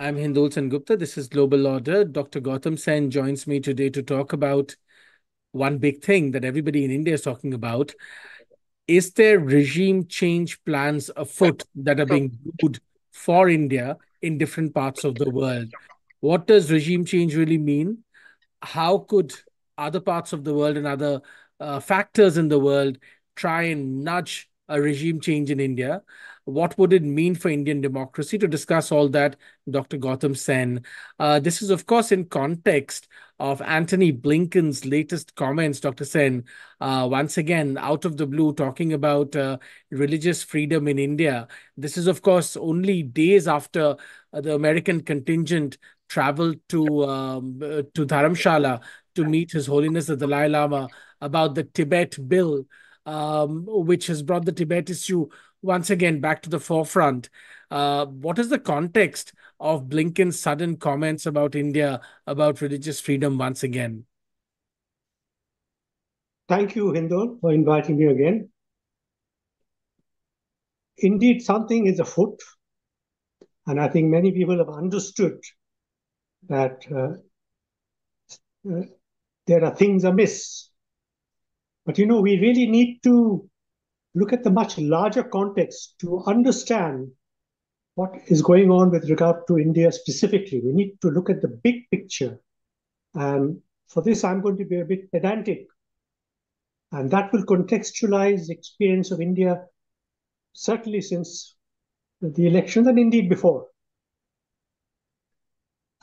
I'm Hindol Sengupta. This is Global Order. Dr. Gautam Sen joins me today to talk about one big thing that everybody in India is talking about. Is there regime change plans afoot that are being brewed for India in different parts of the world? What does regime change really mean? How could other parts of the world and other factors in the world try and nudge a regime change in India? What would it mean for Indian democracy? To discuss all that, Dr. Gautam Sen. This is, of course, in context of Anthony Blinken's latest comments, Dr. Sen, once again, out of the blue, talking about religious freedom in India. This is, of course, only days after the American contingent traveled to Dharamshala to meet His Holiness the Dalai Lama about the Tibet bill, which has brought the Tibet issue once again back to the forefront. What is the context of Blinken's sudden comments about India, about religious freedom once again? Thank you, Hindol, for inviting me again. Indeed, something is afoot, and I think many people have understood that there are things amiss. But we really need to look at the much larger context to understand what is going on with regard to India specifically. We need to look at the big picture. And for this, I'm going to be a bit pedantic. And that will contextualize the experience of India, certainly since the elections and indeed before.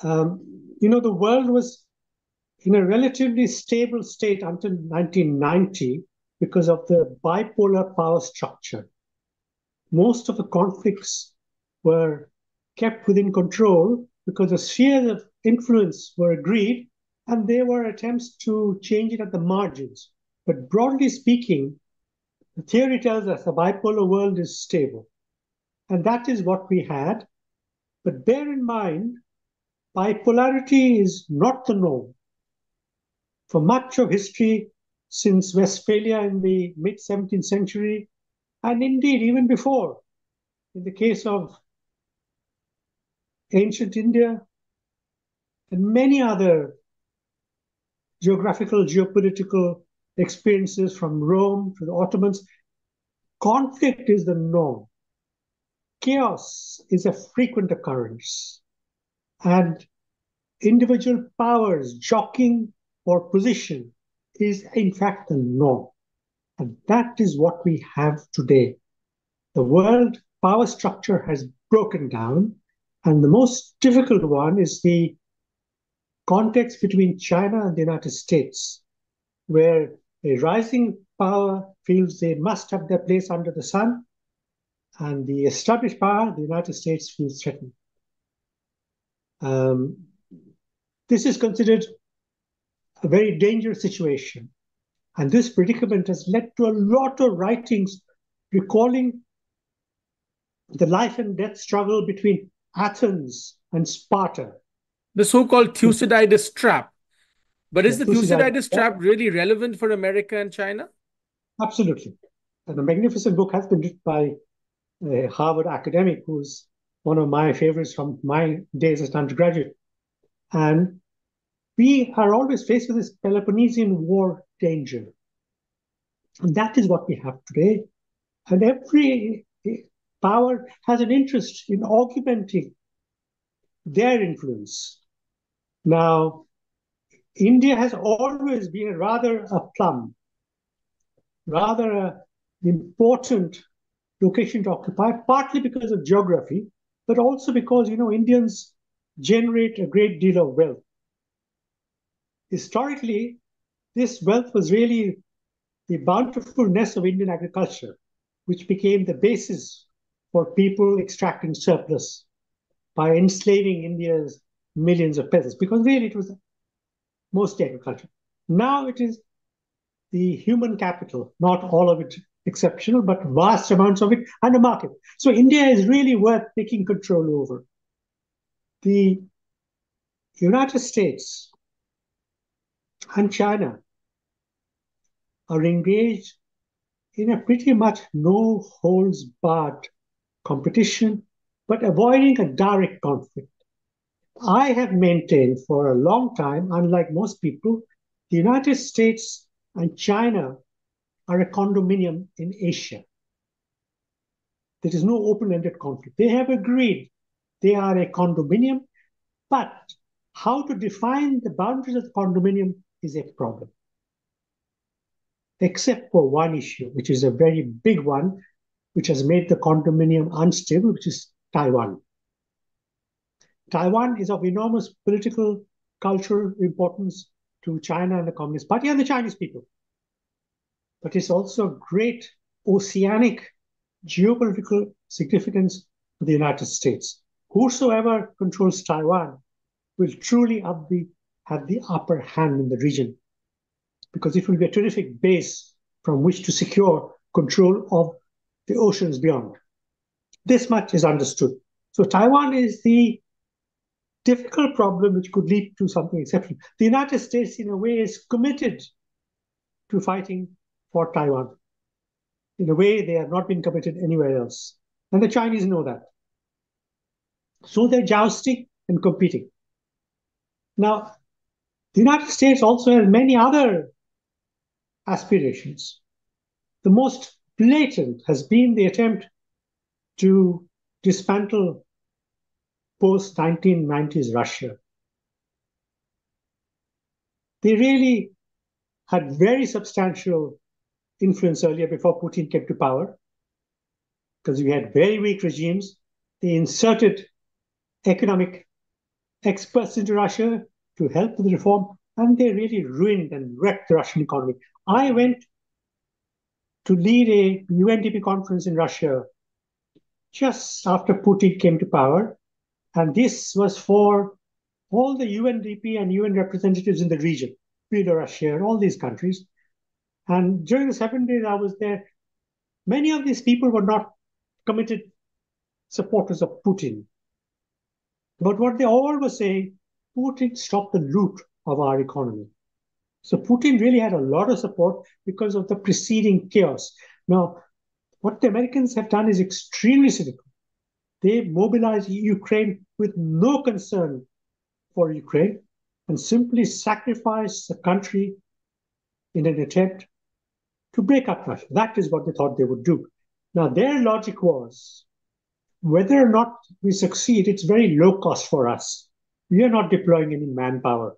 The world was in a relatively stable state until 1990 because of the bipolar power structure. Most of the conflicts were kept within control because the spheres of influence were agreed, and there were attempts to change it at the margins. But broadly speaking, the theory tells us the bipolar world is stable. And that is what we had. But bear in mind, bipolarity is not the norm. For much of history, since Westphalia in the mid-17th century, and indeed even before, in the case of ancient India and many other geographical, geopolitical experiences from Rome to the Ottomans, conflict is the norm. Chaos is a frequent occurrence. And individual powers jockeying for position is in fact the norm. And that is what we have today. The world power structure has broken down, and the most difficult one is the context between China and the United States, where a rising power feels they must have their place under the sun, and the established power, the United States, feels threatened. This is considered a very dangerous situation. And this predicament has led to a lot of writings recalling the life and death struggle between Athens and Sparta. The so-called Thucydides trap. But is the Thucydides trap really relevant for America and China? Absolutely. And a magnificent book has been written by a Harvard academic who's one of my favorites from my days as an undergraduate. And we are always faced with this Peloponnesian War danger. And that is what we have today. And every power has an interest in augmenting their influence. Now, India has always been rather a plum, rather an important location to occupy, partly because of geography, but also because, Indians generate a great deal of wealth. Historically, this wealth was really the bountifulness of Indian agriculture, which became the basis for people extracting surplus by enslaving India's millions of peasants, because really it was mostly agriculture. Now it is the human capital, not all of it exceptional, but vast amounts of it, and a market. So India is really worth taking control over. The United States and China are engaged in a pretty much no-holds-barred competition, but avoiding a direct conflict. I have maintained for a long time, unlike most people, the United States and China are a condominium in Asia. There is no open ended conflict. They have agreed they are a condominium, but how to define the boundaries of the condominium is a problem, except for one issue, which is a very big one, which has made the condominium unstable, which is Taiwan. Taiwan is of enormous political, cultural importance to China and the Communist Party and the Chinese people. But it's also great oceanic geopolitical significance for the United States. Whosoever controls Taiwan will truly have the upper hand in the region because it will be a terrific base from which to secure control of the oceans beyond. This much is understood. So Taiwan is the difficult problem which could lead to something exceptional. The United States, in a way, is committed to fighting for Taiwan. In a way, they have not been committed anywhere else. And the Chinese know that. So they're jousting and competing. Now, the United States also has many other aspirations. The most blatant has been the attempt to dismantle post 1990s Russia. They really had very substantial influence earlier before Putin came to power because we had very weak regimes. They inserted economic experts into Russia to help with the reform, and they really ruined and wrecked the Russian economy. I went to lead a UNDP conference in Russia just after Putin came to power, and this was for all the UNDP and UN representatives in the region, Russia, and all these countries. And during the 7 days I was there, many of these people were not committed supporters of Putin. But what they all were saying, Putin stopped the loot of our economy. So Putin really had a lot of support because of the preceding chaos. Now, what the Americans have done is extremely cynical. They mobilized Ukraine with no concern for Ukraine and simply sacrificed the country in an attempt to break up Russia. That is what they thought they would do. Now, their logic was whether or not we succeed, it's very low cost for us. We are not deploying any manpower.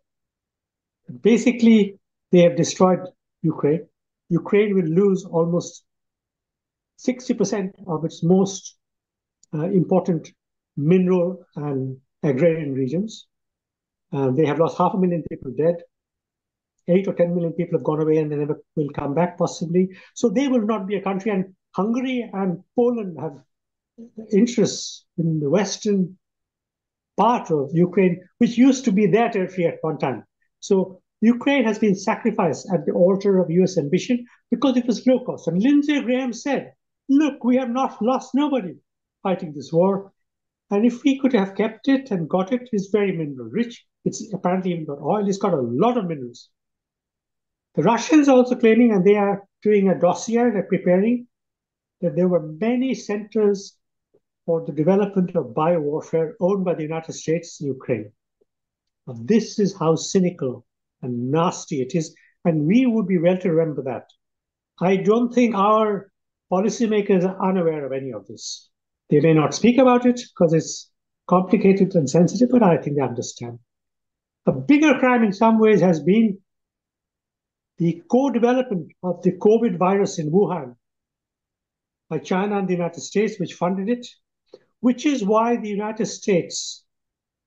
Basically, they have destroyed Ukraine. Ukraine will lose almost 60% of its most important mineral and agrarian regions. They have lost 500,000 people dead. 8 or 10 million people have gone away and they never will come back, possibly. So they will not be a country. And Hungary and Poland have interests in the western part of Ukraine, which used to be their territory at one time. So Ukraine has been sacrificed at the altar of US ambition because it was low cost. And Lindsey Graham said, look, we have not lost nobody fighting this war. And if we could have kept it and got it, it's very mineral rich. It's apparently even got oil. It's got a lot of minerals. The Russians are also claiming, and they are doing a dossier, they're preparing, that there were many centers for the development of biowarfare owned by the United States in Ukraine. Now, this is how cynical and nasty it is, and we would be well to remember that. I don't think our policymakers are unaware of any of this. They may not speak about it because it's complicated and sensitive, but I think they understand. A bigger crime in some ways has been the co-development of the COVID virus in Wuhan by China and the United States, which funded it, which is why the United States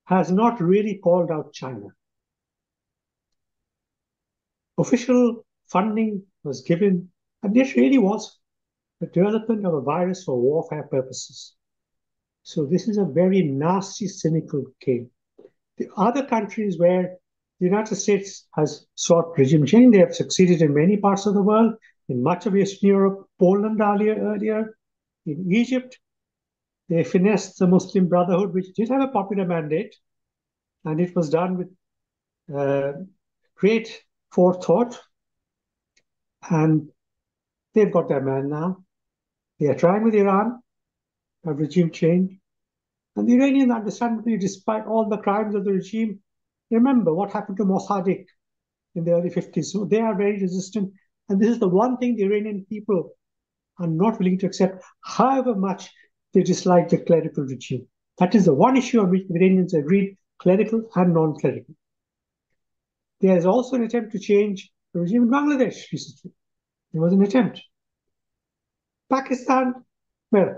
has not really called out China. Official funding was given, and it really was the development of a virus for warfare purposes. So this is a very nasty, cynical game. The other countries where the United States has sought regime change, they have succeeded in many parts of the world, in much of Eastern Europe, Poland earlier, in Egypt. They finessed the Muslim Brotherhood, which did have a popular mandate, and it was done with great forethought. And they've got their man now. They are trying with Iran, a regime change. And the Iranians, understandably, despite all the crimes of the regime, remember what happened to Mossadegh in the early 50s. So they are very resistant. And this is the one thing the Iranian people are not willing to accept, however much they dislike the clerical regime. That is the one issue on which the Iranians agreed, clerical and non clerical. There is also an attempt to change the regime in Bangladesh recently. There was an attempt. Pakistan, well,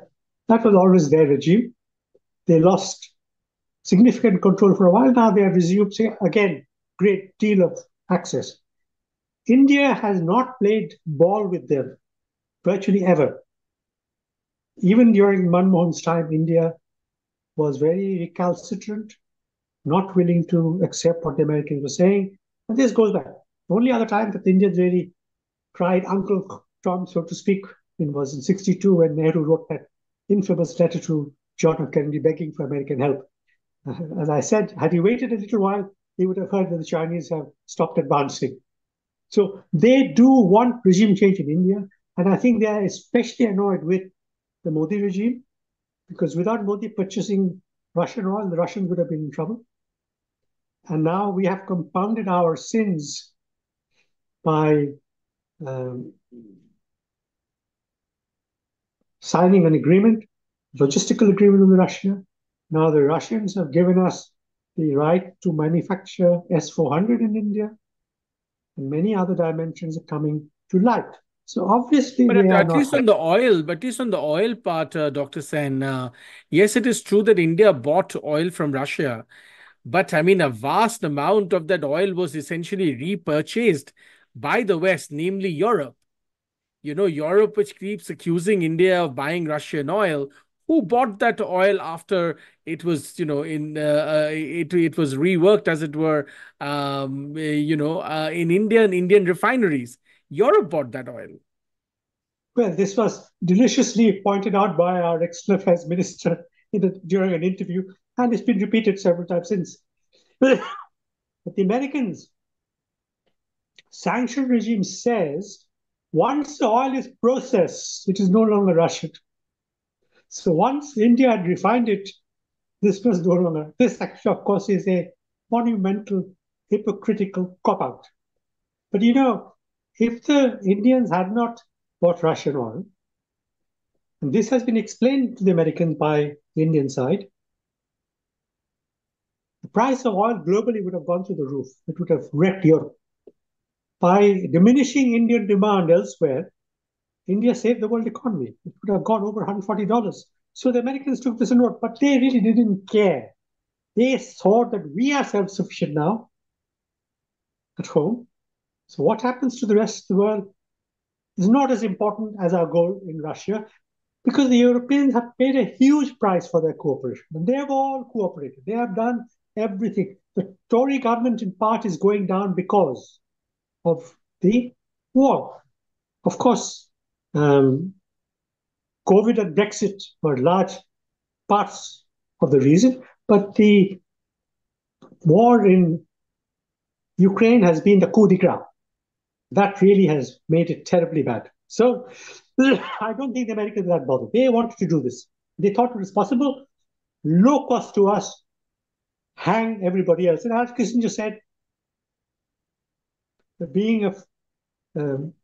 that was always their regime. They lost significant control for a while. Now they have resumed, say, again, great deal of access. India has not played ball with them virtually ever. Even during Manmohan's time, India was very recalcitrant, not willing to accept what the Americans were saying. And this goes back. The only other time that the Indians really tried Uncle Tom, so to speak, was in 62 when Nehru wrote that infamous letter to John F. Kennedy begging for American help. As I said, had he waited a little while, he would have heard that the Chinese have stopped advancing. So they do want regime change in India. And I think they are especially annoyed with the Modi regime, because without Modi purchasing Russian oil, the Russians would have been in trouble. And now we have compounded our sins by um, signing an agreement, logistical agreement with Russia. Now the Russians have given us the right to manufacture S-400 in India, and many other dimensions are coming to light. So obviously But they are at not least on the oil, but at least on the oil part, Dr. Sen, yes, it is true that India bought oil from Russia. But I mean, a vast amount of that oil was essentially repurchased by the West, namely Europe. Europe, which keeps accusing India of buying Russian oil. Who bought that oil after it was, it was reworked, as it were, in Indian refineries? Europe bought that oil. well. This was deliciously pointed out by our external affairs minister during an interview, and it's been repeated several times since. But the Americans' sanction regime says once the oil is processed, it is no longer Russian. So once India had refined it, this was no longer. This actually, of course, is a monumental hypocritical cop out. But if the Indians had not bought Russian oil, and this has been explained to the Americans by the Indian side, the price of oil globally would have gone through the roof. It would have wrecked Europe. By diminishing Indian demand elsewhere, India saved the world economy. It would have gone over $140. So the Americans took this note, but they really didn't care. They thought that we are self sufficient now at home. So what happens to the rest of the world is not as important as our goal in Russia, because the Europeans have paid a huge price for their cooperation. And they have all cooperated. They have done everything. The Tory government, in part, is going down because of the war. Of course, COVID and Brexit were large parts of the reason, but the war in Ukraine has been the coup de grace. That really has made it terribly bad. So I don't think the Americans are that bothered. They wanted to do this. They thought it was possible, low cost to us, hang everybody else. And as Kissinger said, being an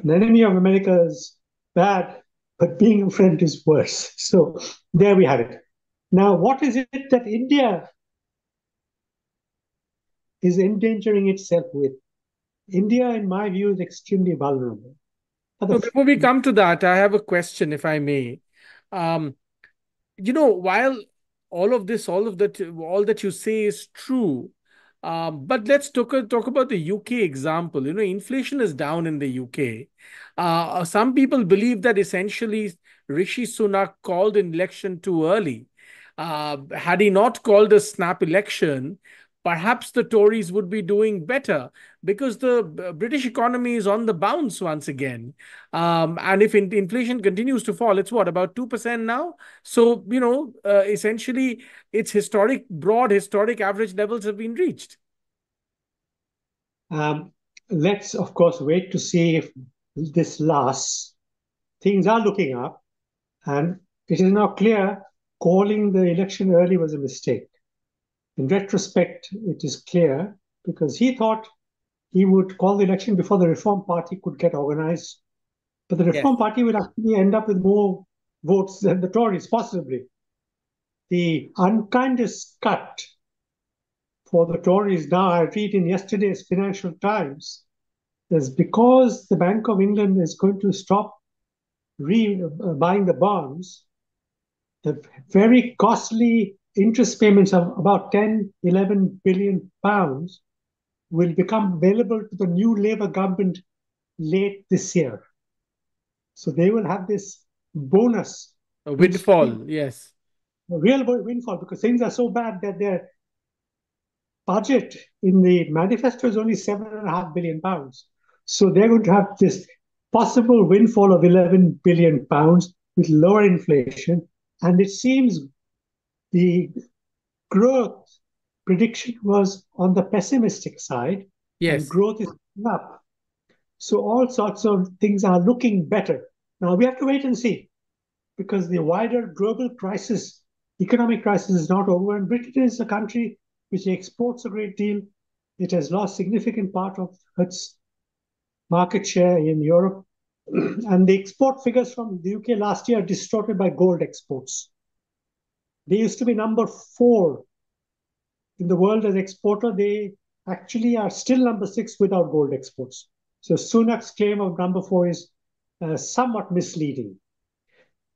enemy of America is bad, but being a friend is worse. So there we have it. Now, what is it that India is endangering itself with? India, in my view, is extremely vulnerable. So before we come to that, I have a question, if I may. Um, while all that you say is true, but let's talk about the UK example. Inflation is down in the UK. Some people believe that essentially Rishi Sunak called an election too early. Had he not called a snap election, perhaps the Tories would be doing better, because the British economy is on the bounce once again. And if inflation continues to fall, it's what, about 2% now? So, essentially, its broad historic average levels have been reached. Um, let's, of course, wait to see if this lasts. Things are looking up, and it is now clear calling the election early was a mistake. In retrospect, it is clear because he thought he would call the election before the Reform Party could get organized. But the Yes. Reform Party will actually end up with more votes than the Tories, possibly. The unkindest cut for the Tories now, I read in yesterday's Financial Times, is because the Bank of England is going to stop buying the bonds, the very costly interest payments of about 10, 11 billion pounds will become available to the new Labour government late this year. So they will have this bonus, A which windfall, yes. a real windfall, because things are so bad that their budget in the manifesto is only £7.5 billion. So they're going to have this possible windfall of £11 billion with lower inflation. And it seems the growth prediction was on the pessimistic side, and Yes. growth is up. So all sorts of things are looking better. Now we have to wait and see, because the wider global crisis, economic crisis, is not over. And Britain is a country which exports a great deal. It has lost significant part of its market share in Europe. And the export figures from the UK last year are distorted by gold exports. They used to be number 4 in the world as exporter. They actually are still number 6 without gold exports. So Sunak's claim of number 4 is somewhat misleading.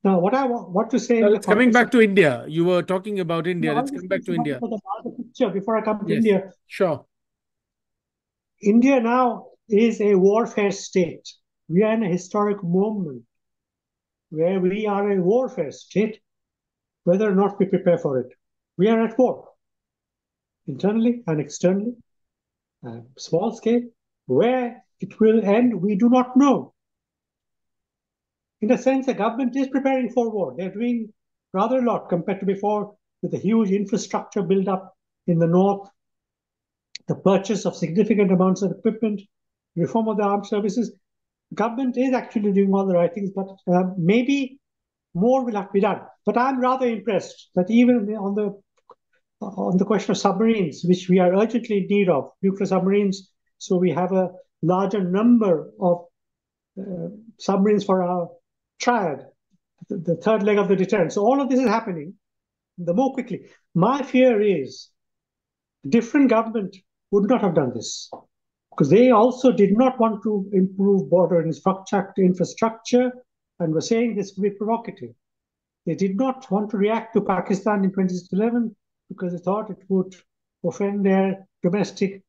Now, what I want to say Now, in the let's coming context of, back to India. You were talking about India. no, I Let's was come back just to talking India. about the larger picture before I come to Yes, India. sure. India now is a warfare state. We are in a historic moment where we are a warfare state, whether or not we prepare for it. We are at war, internally and externally, small scale. Where it will end, we do not know. In a sense, the government is preparing for war. They're doing rather a lot compared to before, with a huge infrastructure build up in the north, the purchase of significant amounts of equipment, reform of the armed services. Government is actually doing all the right things, but maybe more will have to be done. But I'm rather impressed that even on the question of submarines, which we are urgently in need of, nuclear submarines, so we have a larger number of submarines for our triad, the third leg of the deterrent. So all of this is happening the more quickly. My fear is different government would not have done this, because they also did not want to improve border infrastructure and were saying this would be provocative. They did not want to react to Pakistan in 2011 because they thought it would offend their domestic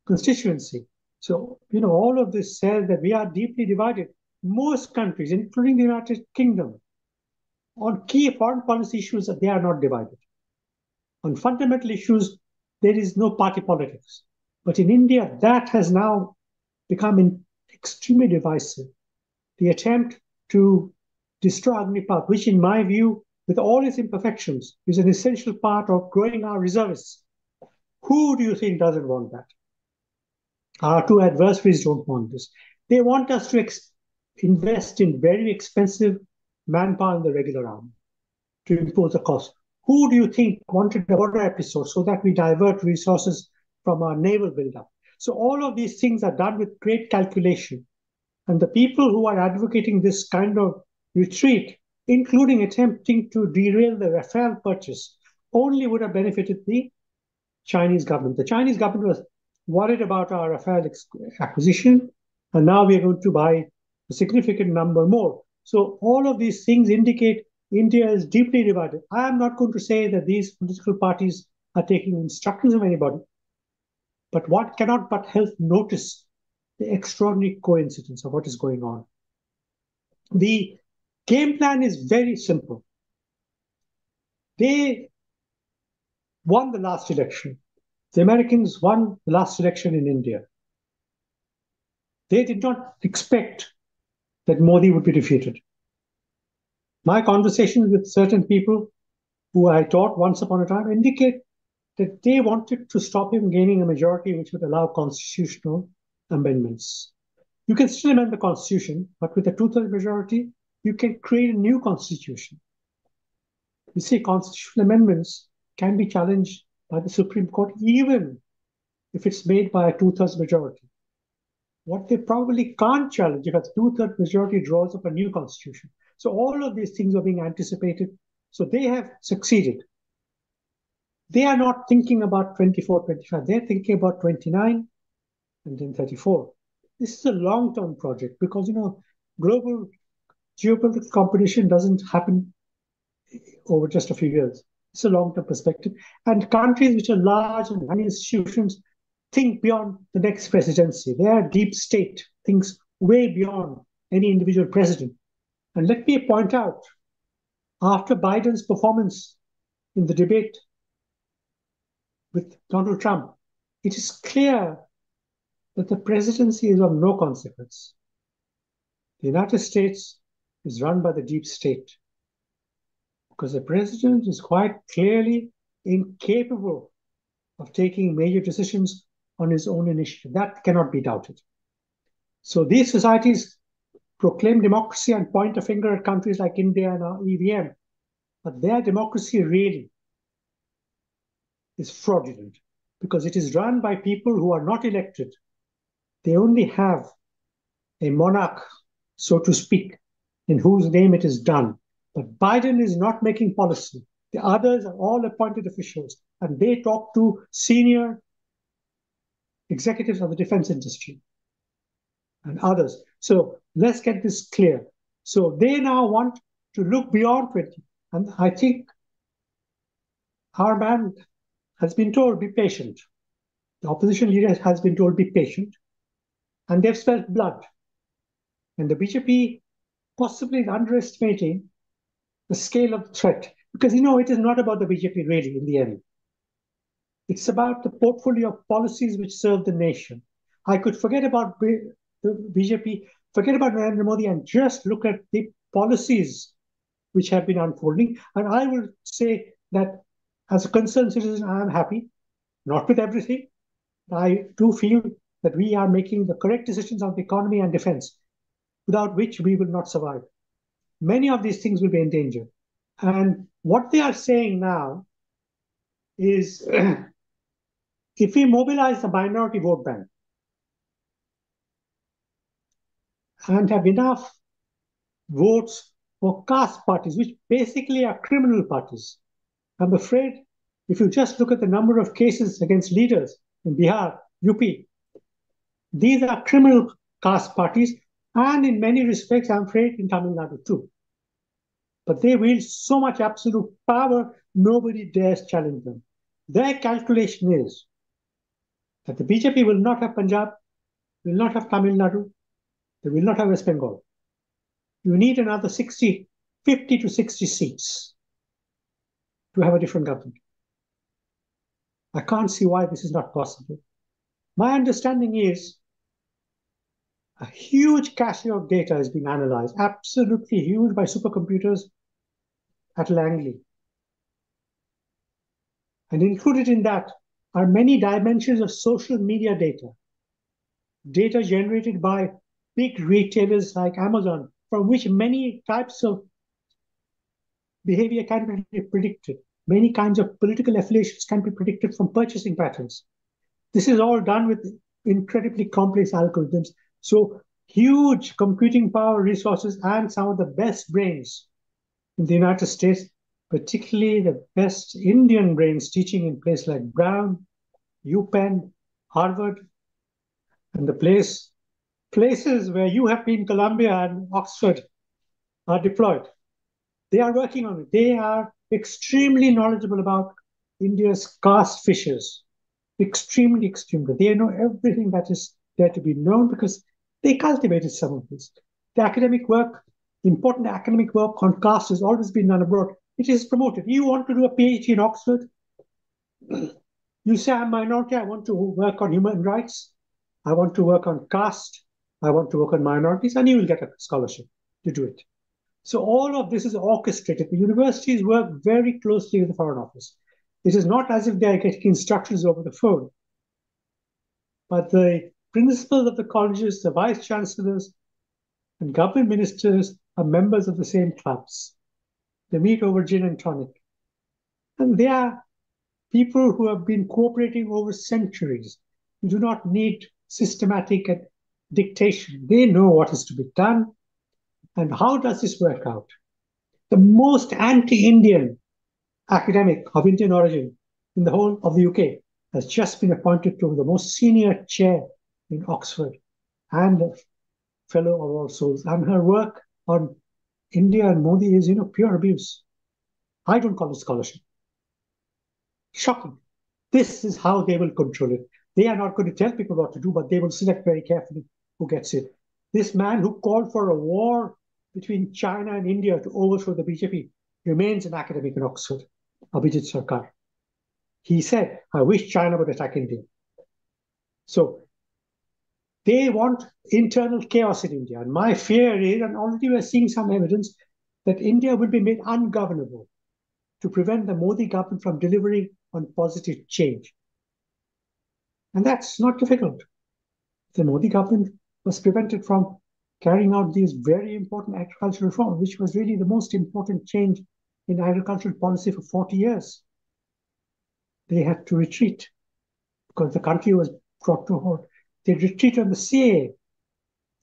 constituency. So, all of this says that we are deeply divided. Most countries, including the United Kingdom, on key foreign policy issues, they are not divided. On fundamental issues, there is no party politics. But in India, that has now become extremely divisive. The attempt to destroy Agnipath, which in my view, with all its imperfections, is an essential part of growing our reservists. Who do you think doesn't want that? Our two adversaries don't want this. They want us to invest in very expensive manpower in the regular army to impose a cost. Who do you think wanted a border episode so that we divert resources from our naval buildup? So all of these things are done with great calculation. And the people who are advocating this kind of retreat, including attempting to derail the Rafale purchase, only would have benefited the Chinese government. The Chinese government was worried about our Rafale acquisition, and now we are going to buy a significant number more. So all of these things indicate India is deeply divided. I am not going to say that these political parties are taking instructions from anybody, but one cannot but help notice the extraordinary coincidence of what is going on. The game plan is very simple. They won the last election. The Americans won the last election in India. They did not expect that Modi would be defeated. My conversations with certain people who I taught once upon a time indicate that they wanted to stop him gaining a majority which would allow constitutional amendments. You can still amend the constitution, but with a two-thirds majority, you can create a new constitution. You see, constitutional amendments can be challenged by the Supreme Court, even if it's made by a two-thirds majority. What they probably can't challenge if a two-thirds majority draws up a new constitution. So all of these things are being anticipated. So they have succeeded. They are not thinking about 24, 25. They're thinking about 29 and then 34. This is a long-term project because, global geopolitical competition doesn't happen over just a few years. It's a long-term perspective. And countries which are large and high institutions think beyond the next presidency. Their deep state thinks way beyond any individual president. And let me point out, after Biden's performance in the debate with Donald Trump, it is clear that the presidency is of no consequence. The United States is run by the deep state because the president is quite clearly incapable of taking major decisions on his own initiative. That cannot be doubted. So these societies proclaim democracy and point a finger at countries like India and EVM, but their democracy really is fraudulent because it is run by people who are not elected. They only have a monarch, so to speak, in whose name it is done. But Biden is not making policy. The others are all appointed officials, and they talk to senior executives of the defense industry and others. So let's get this clear. So they now want to look beyond 20. And I think our man has been told, be patient. The opposition leader has been told, be patient. And they've spilled blood. And the BJP possibly is underestimating the scale of the threat. Because, it is not about the BJP really in the end. It's about the portfolio of policies which serve the nation. I could forget about the BJP, forget about Narendra Modi, and just look at the policies which have been unfolding. And I will say that as a concerned citizen, I am happy, not with everything. I do feel that we are making the correct decisions on the economy and defense, without which we will not survive. Many of these things will be in danger. And what they are saying now is if we mobilize the minority vote bank and have enough votes for caste parties, which basically are criminal parties, I'm afraid if you just look at the number of cases against leaders in Bihar, UP, these are criminal caste parties, and in many respects, I'm afraid, in Tamil Nadu too. But they wield so much absolute power, nobody dares challenge them. Their calculation is that the BJP will not have Punjab, will not have Tamil Nadu, they will not have West Bengal. You need another 50 to 60 seats to have a different government. I can't see why this is not possible. My understanding is a huge cache of data is being analyzed, absolutely huge, by supercomputers at Langley. And included in that are many dimensions of social media data generated by big retailers like Amazon, from which many types of behavior can be predicted. Many kinds of political affiliations can be predicted from purchasing patterns. This is all done with incredibly complex algorithms. So huge computing power resources and some of the best brains in the United States, particularly the best Indian brains teaching in places like Brown, UPenn, Harvard, and the places where you have been, Columbia and Oxford, are deployed. They are working on it. They are extremely knowledgeable about India's caste fissures. Extremely. They know everything that is there to be known because they cultivated some of this. The academic work, important academic work on caste has always been done abroad. It is promoted. You want to do a PhD in Oxford? You say, I'm minority, I want to work on human rights. I want to work on caste. I want to work on minorities, and you will get a scholarship to do it. So all of this is orchestrated. The universities work very closely with the Foreign Office. It is not as if they are getting instructions over the phone, but the principals of the colleges, the vice chancellors, and government ministers are members of the same clubs. They meet over gin and tonic. And they are people who have been cooperating over centuries. You do not need systematic dictation. They know what is to be done. And how does this work out? The most anti-Indian academic of Indian origin in the whole of the UK has just been appointed to the most senior chair in Oxford and a fellow of all souls. And her work on India and Modi is, pure abuse. I don't call it scholarship. Shocking. This is how they will control it. They are not going to tell people what to do, but they will select very carefully who gets it. This man who called for a war between China and India to overthrow the BJP remains an academic in Oxford, Abhijit Sarkar. He said, I wish China would attack India. So they want internal chaos in India. And my fear is, and already we're seeing some evidence, that India will be made ungovernable to prevent the Modi government from delivering on positive change. And that's not difficult. The Modi government was prevented from carrying out these very important agricultural reforms, which was really the most important change in agricultural policy for 40 years. They had to retreat because the country was brought to a halt. They retreated on the CAA.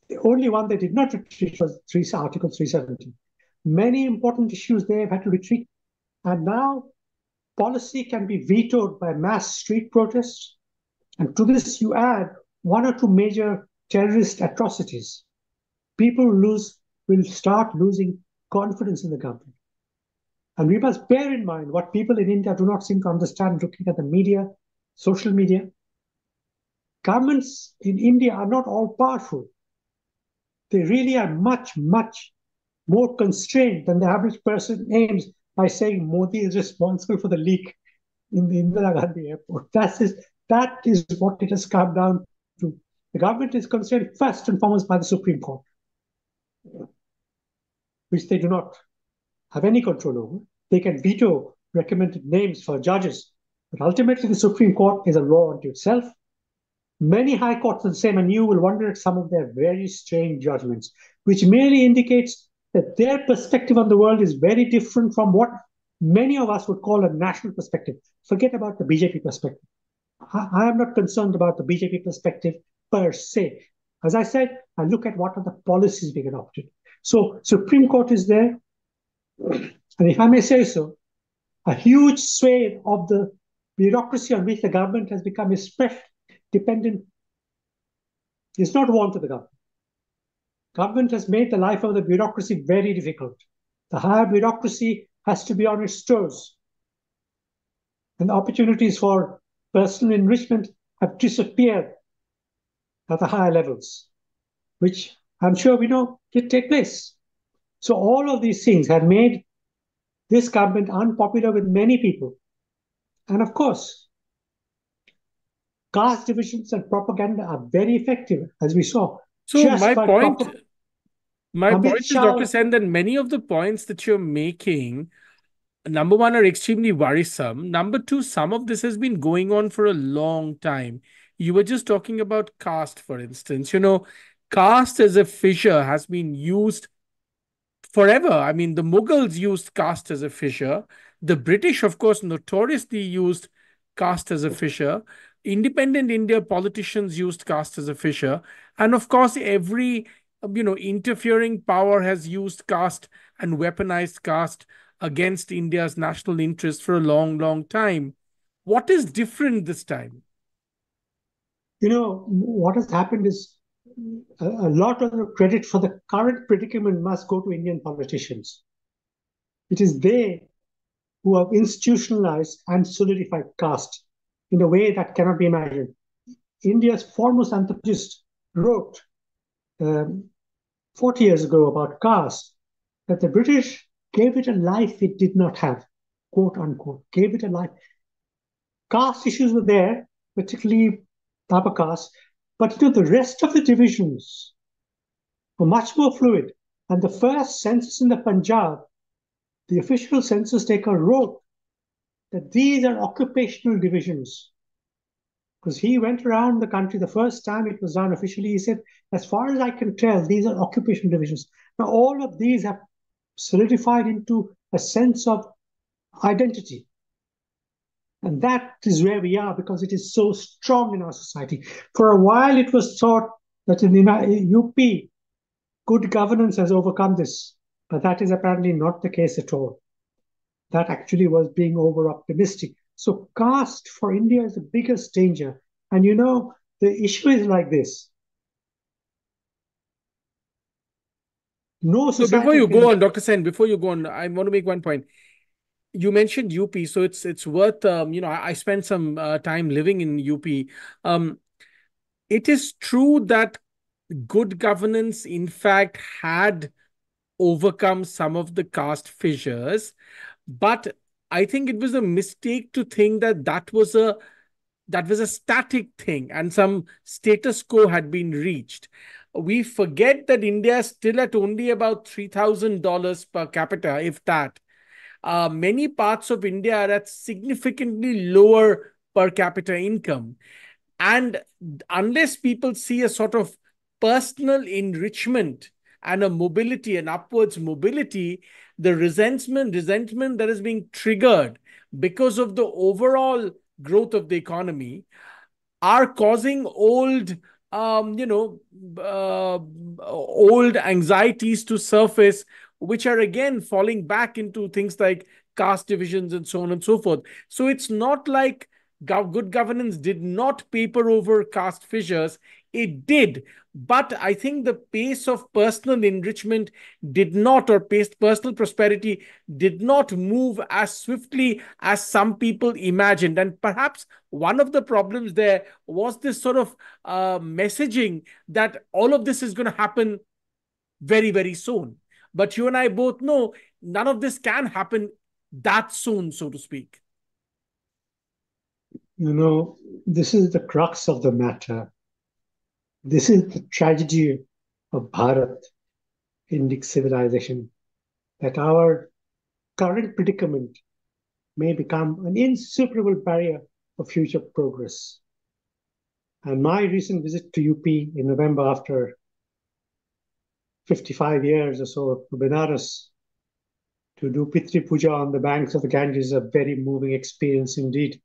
The only one they did not retreat was Article 370. Many important issues they have had to retreat. And now policy can be vetoed by mass street protests. And to this, you add one or two major terrorist atrocities. People will start losing confidence in the government. And we must bear in mind what people in India do not seem to understand looking at the media, social media. Governments in India are not all powerful. They really are much, much more constrained than the average person aims by saying Modi is responsible for the leak in the Indira Gandhi airport. That is what it has come down to. The government is constrained first and foremost by the Supreme Court, which they do not have any control over. They can veto recommended names for judges, but ultimately the Supreme Court is a law unto itself. Many high courts are the same, and you will wonder at some of their very strange judgments, which merely indicates that their perspective on the world is very different from what many of us would call a national perspective. Forget about the BJP perspective. I am not concerned about the BJP perspective per se. As I said, I look at what are the policies being adopted. So Supreme Court is there, and if I may say so, a huge swathe of the bureaucracy on which the government has become especially dependent is not warm to the government. Government has made the life of the bureaucracy very difficult. The higher bureaucracy has to be on its toes. And the opportunities for personal enrichment have disappeared at the higher levels, which I'm sure we know did take place. So all of these things have made this government unpopular with many people. And of course, caste divisions and propaganda are very effective, as we saw. So Just by my Amit point is, Shah. Dr. Sen, that many of the points that you're making, number one, are extremely worrisome. Number two, some of this has been going on for a long time. You were just talking about caste, for instance. Caste as a fissure has been used forever. I mean, the Mughals used caste as a fissure. The British, of course, notoriously used caste as a fissure. Independent India politicians used caste as a fissure. And of course, every interfering power has used caste and weaponized caste against India's national interest for a long, long time. What is different this time? What has happened is a lot of the credit for the current predicament must go to Indian politicians. It is they who have institutionalized and solidified caste in a way that cannot be imagined. India's foremost anthropologist wrote 40 years ago about caste that the British gave it a life it did not have, quote unquote, gave it a life. Caste issues were there, particularly the upper caste, but the rest of the divisions were much more fluid. And the first census in the Punjab, the official census taker wrote that these are occupational divisions. Because he went around the country the first time it was done officially, he said, as far as I can tell, these are occupational divisions. Now, all of these have solidified into a sense of identity. And that is where we are because it is so strong in our society. For a while, it was thought that in the UP, good governance has overcome this, but that is apparently not the case at all. That actually was being over optimistic. So, caste for India is the biggest danger. And the issue is like this: no So before society you can. go on, Dr. Sen, before you go on, I want to make one point. You mentioned UP, so it's worth I spent some time living in UP. Um, it is true that good governance, in fact, had overcome some of the caste fissures, but I think it was a mistake to think that that was a static thing and some status quo had been reached. We forget that India is still at only about $3,000 per capita, if that. Many parts of India are at significantly lower per capita income. And unless people see a sort of personal enrichment and a mobility, an upwards mobility, the resentment that is being triggered because of the overall growth of the economy are causing um, you know, uh, old anxieties to surface, which are again falling back into things like caste divisions and so on and so forth. So it's not like good governance did not paper over caste fissures. It did. But I think the pace of personal enrichment did not, or personal prosperity did not move as swiftly as some people imagined. And perhaps one of the problems there was this sort of messaging that all of this is going to happen very, very soon. But you and I both know none of this can happen that soon, so to speak. This is the crux of the matter. This is the tragedy of Bharat, Indic civilization, that our current predicament may become an insuperable barrier for future progress. And my recent visit to UP in November, after 55 years or so, to Benares to do Pitri Puja on the banks of the Ganges is a very moving experience indeed.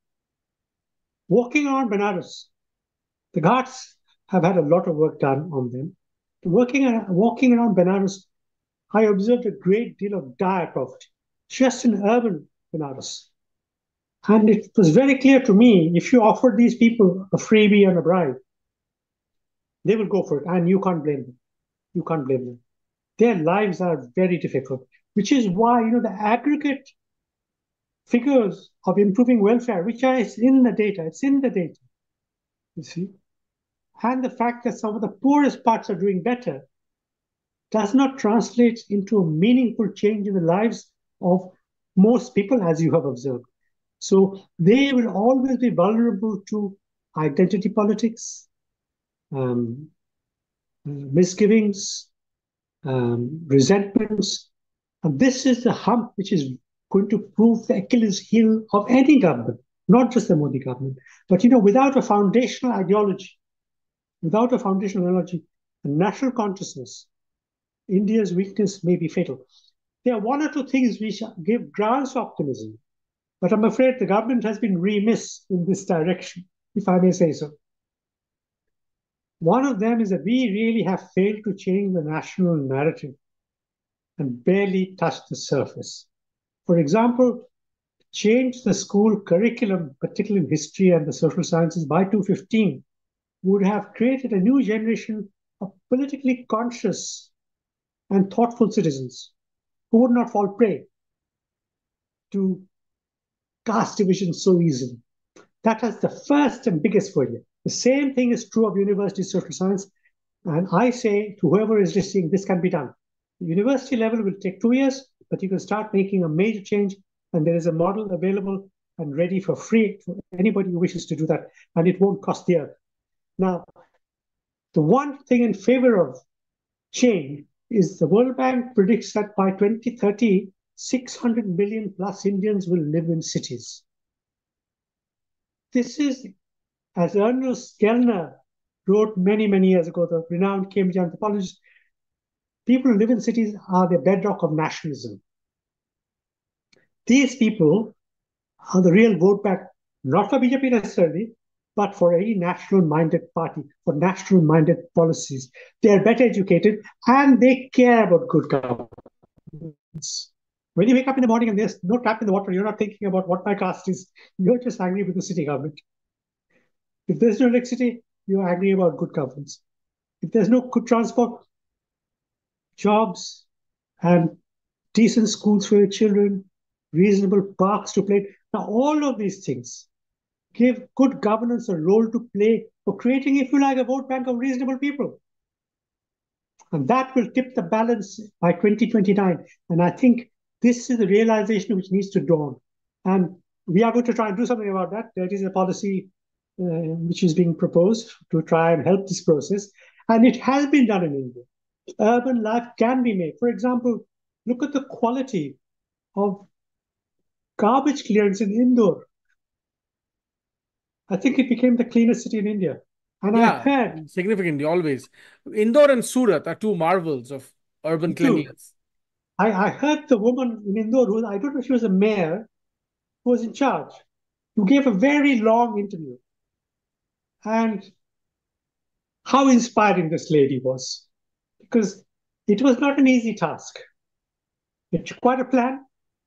Walking around Benares, the Ghats have had a lot of work done on them. Walking around Benares, I observed a great deal of dire poverty, just in urban Benares. And it was very clear to me, if you offer these people a freebie and a bribe, they will go for it, and you can't blame them. You can't blame them. Their lives are very difficult, which is why the aggregate figures of improving welfare, which is in the data, it's in the data, you see, and the fact that some of the poorest parts are doing better does not translate into a meaningful change in the lives of most people, as you have observed. So they will always be vulnerable to identity politics, um, misgivings, resentments. And this is the hump which is going to prove the Achilles heel of any government, not just the Modi government. But without a foundational ideology, a national consciousness, India's weakness may be fatal. There are one or two things which give grounds for optimism, but I'm afraid the government has been remiss in this direction, if I may say so. One of them is that we really have failed to change the national narrative and barely touched the surface. For example, change the school curriculum, particularly in history and the social sciences, by 2015 would have created a new generation of politically conscious and thoughtful citizens who would not fall prey to caste division so easily. That is the first and biggest failure. The same thing is true of university social science. And I say to whoever is listening, this can be done. The university level will take 2 years, but you can start making a major change. And there is a model available and ready for free for anybody who wishes to do that. And it won't cost the earth. Now, the one thing in favor of change is the World Bank predicts that by 2030, 600 million plus Indians will live in cities. This is, as Ernest Gellner wrote many, many years ago, the renowned Cambridge anthropologist, people who live in cities are the bedrock of nationalism. These people are the real vote back not for BJP necessarily, but for any national minded party, for national minded policies. They are better educated and they care about good governance. When you wake up in the morning and there's no tap in the water, you're not thinking about what my caste is. You're just angry with the city government. If there's no electricity, you're angry about good governance. If there's no good transport, jobs, and decent schools for your children, reasonable parks to play. Now, all of these things give good governance a role to play for creating, if you like, a vote bank of reasonable people. And that will tip the balance by 2029. And I think this is the realization which needs to dawn. And we are going to try and do something about that. There is a policy which is being proposed to try and help this process. And it has been done in India. Urban life can be made. For example, look at the quality of garbage clearance in Indore. I think it became the cleanest city in India. And I Yeah, heard, significantly, always. Indore and Surat are two marvels of urban me too, cleanliness. I heard the woman in Indore, who I don't know if she was a mayor, who was in charge, who gave a very long interview. And how inspiring this lady was, because it was not an easy task. It required a plan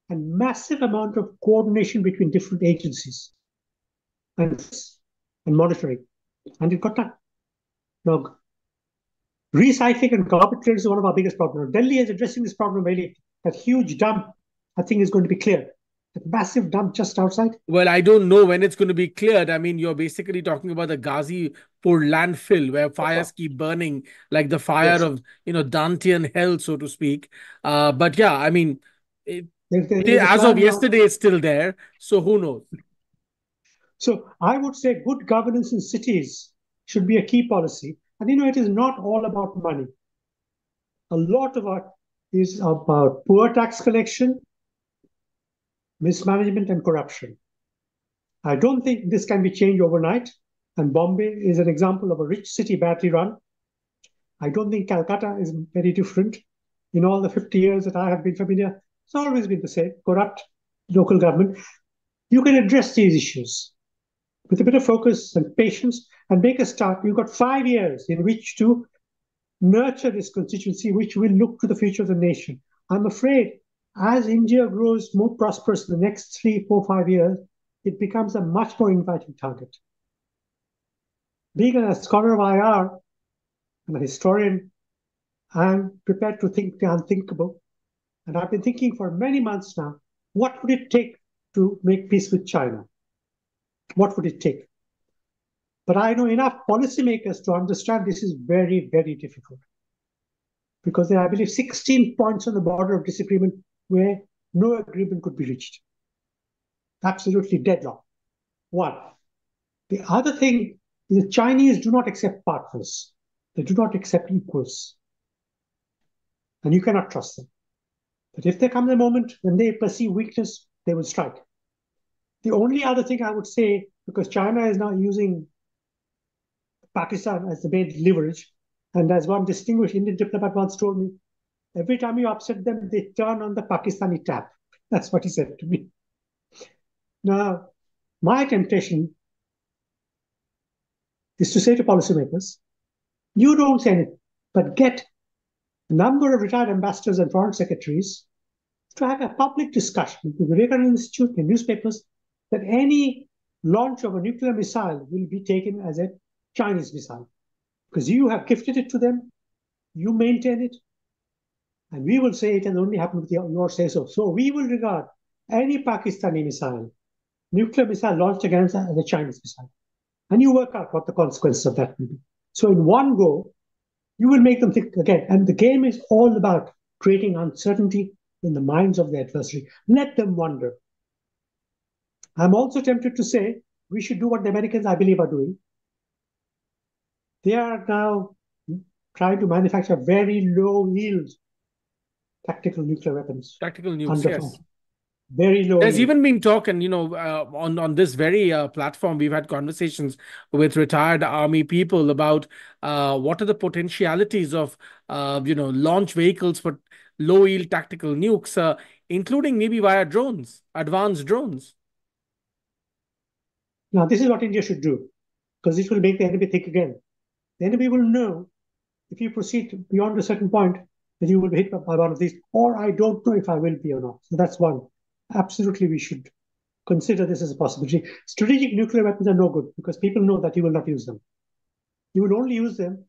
and massive amount of coordination between different agencies and, and monitoring. And it got done. Now, recycling and garbage clearance is one of our biggest problems. Delhi is addressing this problem really. That huge dump, I think, is going to be cleared. That massive dump just outside. Well, I don't know when it's going to be cleared. I mean, you're basically talking about the Ghazipur landfill where fires keep burning, like the fire Yes. of, Dantean hell, so to speak. But yeah, I mean, it, There's a as of plan now. yesterday, it's still there. So who knows? So I would say good governance in cities should be a key policy. And it is not all about money. A lot of it is about poor tax collection, mismanagement, and corruption. I don't think this can be changed overnight. And Bombay is an example of a rich city badly run. I don't think Calcutta is very different. In all the 50 years that I have been familiar, it's always been the same corrupt local government. You can address these issues with a bit of focus and patience and make a start. You've got 5 years in which to nurture this constituency, which will look to the future of the nation. I'm afraid as India grows more prosperous in the next 3, 4, 5 years, it becomes a much more inviting target. Being a scholar of IR and a historian, I'm prepared to think the unthinkable. And I've been thinking for many months now, what would it take to make peace with China? What would it take? But I know enough policymakers to understand this is very, very difficult. Because there are, I believe, 16 points on the border of disagreement where no agreement could be reached. Absolutely deadlock. One. The other thing is the Chinese do not accept partners. They do not accept equals. And you cannot trust them. But if there comes a moment when they perceive weakness, they will strike. The only other thing I would say, because China is now using Pakistan as the main leverage, and as one distinguished Indian diplomat once told me, every time you upset them, they turn on the Pakistani tap. That's what he said to me. Now, my temptation is to say to policymakers, you don't say anything, but get a number of retired ambassadors and foreign secretaries to have a public discussion with the Vivekananda Institute and newspapers that any launch of a nuclear missile will be taken as a Chinese missile. Because you have gifted it to them, you maintain it, and we will say it has only happened with your say so. So we will regard any Pakistani missile, nuclear missile launched against us as a Chinese missile. And you work out what the consequences of that will be. So in one go, you will make them think again. And the game is all about creating uncertainty in the minds of the adversary. Let them wonder. I'm also tempted to say we should do what the Americans, I believe, are doing. They are now trying to manufacture very low yield tactical nuclear weapons. Tactical nukes, Under yes. very low There's yield. even been talk, and on this very platform, we've had conversations with retired army people about what are the potentialities of launch vehicles for low yield tactical nukes, including maybe via drones, advanced drones. Now, this is what India should do, because it will make the enemy think again. The enemy will know if you proceed beyond a certain point that you will be hit by one of these, or I don't know if I will be or not. So that's one. Absolutely, we should consider this as a possibility. Strategic nuclear weapons are no good because people know that you will not use them. You will only use them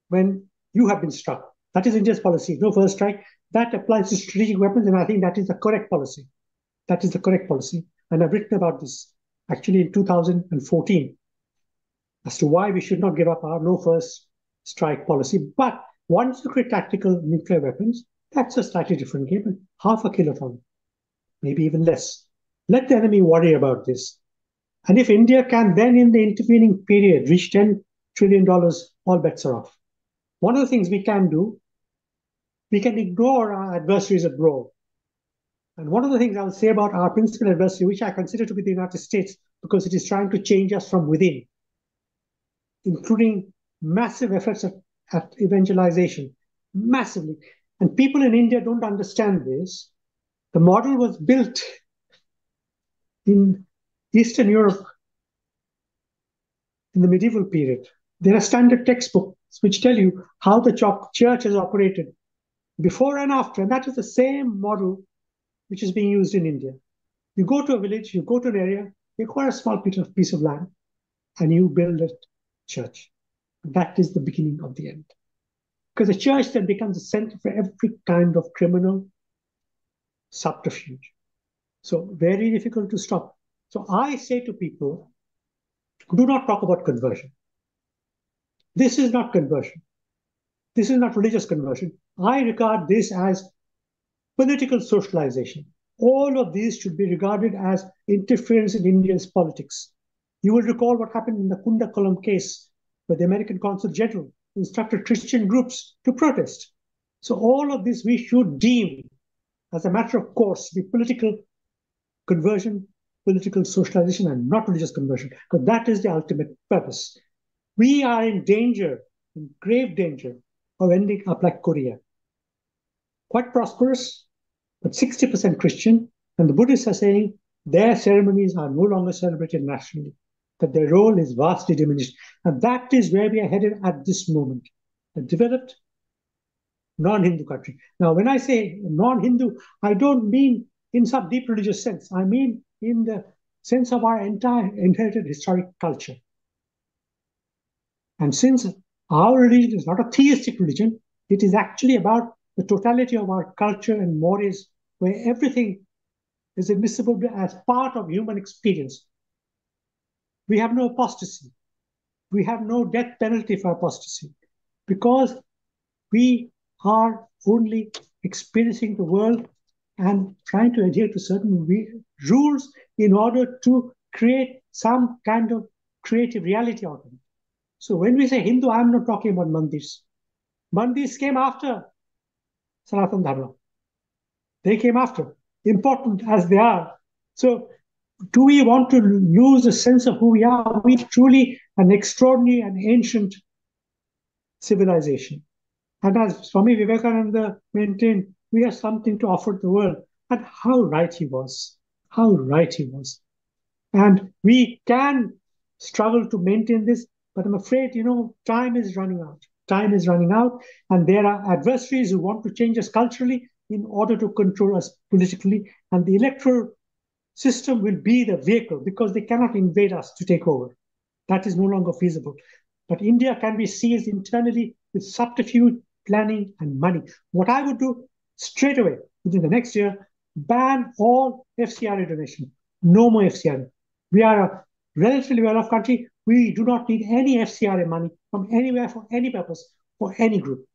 when you have been struck. That is India's policy. No first strike. That applies to strategic weapons, and I think that is the correct policy. That is the correct policy. And I've written about this actually in 2014 as to why we should not give up our no first strike policy. But once you create tactical nuclear weapons, that's a slightly different game. Half a kiloton, maybe even less. Let the enemy worry about this. And if India can then, in the intervening period, reach $10 trillion, all bets are off. One of the things we can do, we can ignore our adversaries abroad. And one of the things I will say about our principal adversary, which I consider to be the United States, because it is trying to change us from within, including massive efforts at evangelization, massively. And people in India don't understand this. The model was built in Eastern Europe in the medieval period. There are standard textbooks which tell you how the church has operated before and after. And that is the same model which is being used in India. You go to a village, you go to an area, you acquire a small piece of land, and you build a church. That is the beginning of the end. Because the church then becomes a center for every kind of criminal subterfuge. So very difficult to stop. So I say to people, do not talk about conversion. This is not conversion. This is not religious conversion. I regard this as political socialization. All of these should be regarded as interference in India's politics. You will recall what happened in the Kundakulam case, where the American Consul General instructed Christian groups to protest. So all of this we should deem, as a matter of course, to be political conversion, political socialization, and not religious conversion, because that is the ultimate purpose. We are in danger, in grave danger, of ending up like Korea. Quite prosperous, but 60% Christian, and the Buddhists are saying their ceremonies are no longer celebrated nationally, that their role is vastly diminished. And that is where we are headed at this moment, a developed non-Hindu country. Now, when I say non-Hindu, I don't mean in some deep religious sense. I mean in the sense of our entire inherited historic culture. And since our religion is not a theistic religion, it is actually about the totality of our culture and mores, where everything is admissible as part of human experience. We have no apostasy. We have no death penalty for apostasy, because we are only experiencing the world and trying to adhere to certain rules in order to create some kind of creative reality out of it. So when we say Hindu, I'm not talking about mandirs. Mandirs came after Sanatana Dharma. They came after, important as they are. So do we want to lose a sense of who we are? Are we truly an extraordinary and ancient civilization? And as Swami Vivekananda maintained, we have something to offer the world. And how right he was. How right he was. And we can struggle to maintain this, but I'm afraid, time is running out. Time is running out, and there are adversaries who want to change us culturally in order to control us politically. And the electoral system will be the vehicle, because they cannot invade us to take over. That is no longer feasible. But India can be seized internally with subterfuge, planning, and money. What I would do straight away within the next year, ban all FCRA donation. No more FCRA. We are a relatively well-off country. We do not need any FCRA money from anywhere for any purpose, for any group.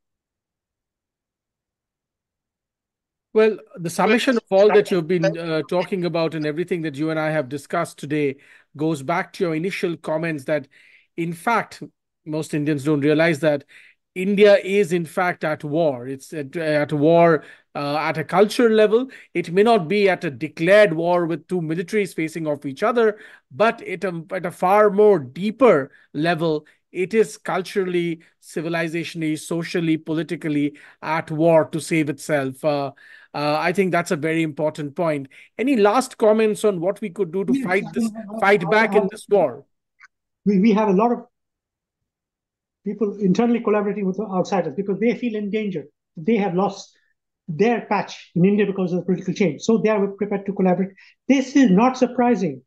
Well, the summation of all that you've been talking about and everything that you and I have discussed today goes back to your initial comments that, in fact, most Indians don't realize that India is, in fact, at war. It's at war at a cultural level. It may not be at a declared war with two militaries facing off each other, but at a far more deeper level, it is culturally, civilizationally, socially, politically at war to save itself. I think that's a very important point. Any last comments on what we could do to Yes, fight back in this war? we have a lot of people internally collaborating with outsiders because they feel endangered. They have lost their patch in India because of the political change. So they are prepared to collaborate. This is not surprising.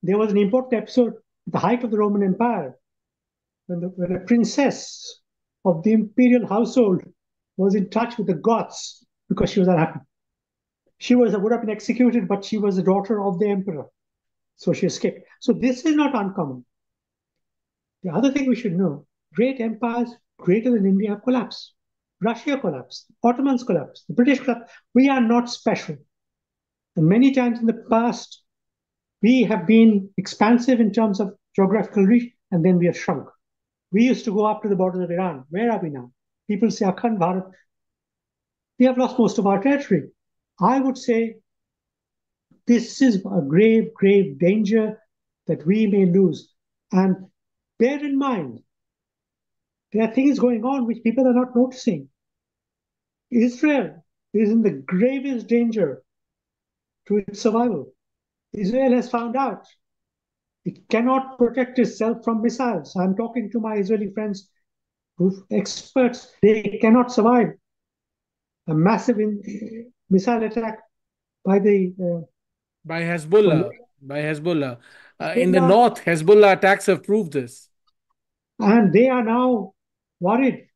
There was an important episode at the height of the Roman Empire when a princess of the imperial household was in touch with the Goths because she was unhappy. She would have been executed, but she was the daughter of the emperor. So she escaped. So this is not uncommon. The other thing we should know, great empires greater than India have collapsed. Russia collapsed, Ottomans collapsed, the British collapsed. We are not special. And many times in the past, we have been expansive in terms of geographical reach, and then we have shrunk. We used to go up to the borders of Iran. Where are we now? People say, Akhand Bharat. We have lost most of our territory. I would say this is a grave, grave danger that we may lose. And bear in mind, there are things going on which people are not noticing. Israel is in the gravest danger to its survival. Israel has found out it cannot protect itself from missiles. I'm talking to my Israeli friends who experts. They cannot survive a massive missile attack by the By from Hezbollah. By Hezbollah. In the Hezbollah, north, Hezbollah attacks have proved this. and they are now worried.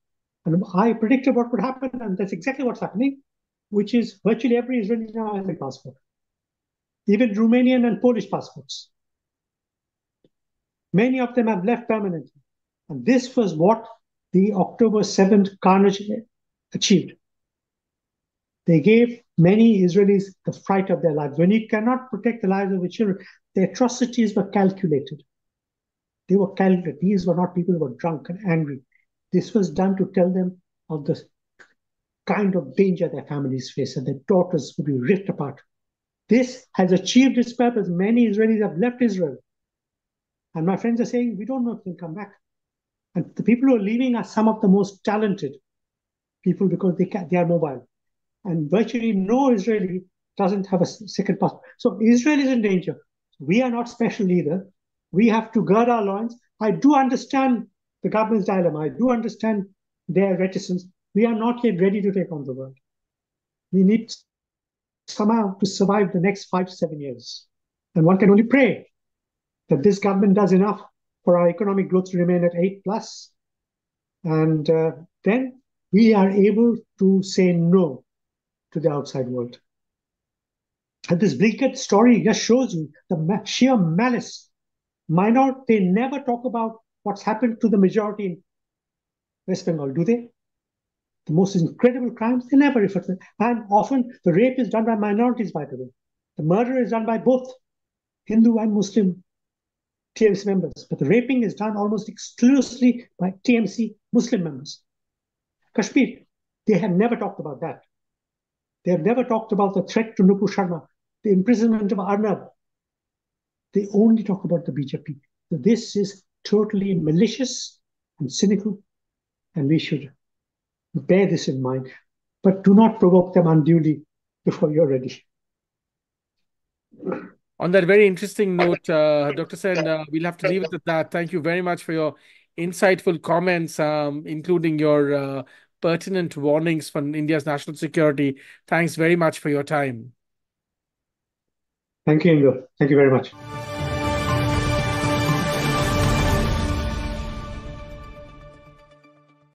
And I predicted what would happen, and that's exactly what's happening, which is virtually every Israeli now has a passport, even Romanian and Polish passports. Many of them have left permanently. And this was what the October 7th carnage achieved. They gave many Israelis the fright of their lives. When you cannot protect the lives of your children, the atrocities were calculated. They were calculated. These were not people who were drunk and angry. This was done to tell them of the kind of danger their families face and their daughters would be ripped apart. This has achieved its purpose. Many Israelis have left Israel. And my friends are saying, we don't know if they'll come back. And the people who are leaving are some of the most talented people because they are mobile. And virtually no Israeli doesn't have a second passport. So Israel is in danger. We are not special either. We have to gird our loins. I do understand the government's dilemma. I do understand their reticence. We are not yet ready to take on the world. We need somehow to survive the next 5 to 7 years. And one can only pray that this government does enough for our economic growth to remain at 8 plus. And then we are able to say no to the outside world. And this Blinken story just shows you the sheer malice. They never talk about what's happened to the majority in West Bengal, do they? The most incredible crimes, they never refer to them. And often the rape is done by minorities, by the way. The murder is done by both Hindu and Muslim TMC members, but the raping is done almost exclusively by TMC Muslim members. Kashmir, they have never talked about that. They have never talked about the threat to Nupur Sharma, the imprisonment of Arnab. They only talk about the BJP. So this is totally malicious and cynical, and we should bear this in mind. But do not provoke them unduly before you're ready. On that very interesting note, Dr. Sen, we'll have to leave it at that. Thank you very much for your insightful comments, including your pertinent warnings for India's national security. Thanks very much for your time. Thank you, Ingo. Thank you very much.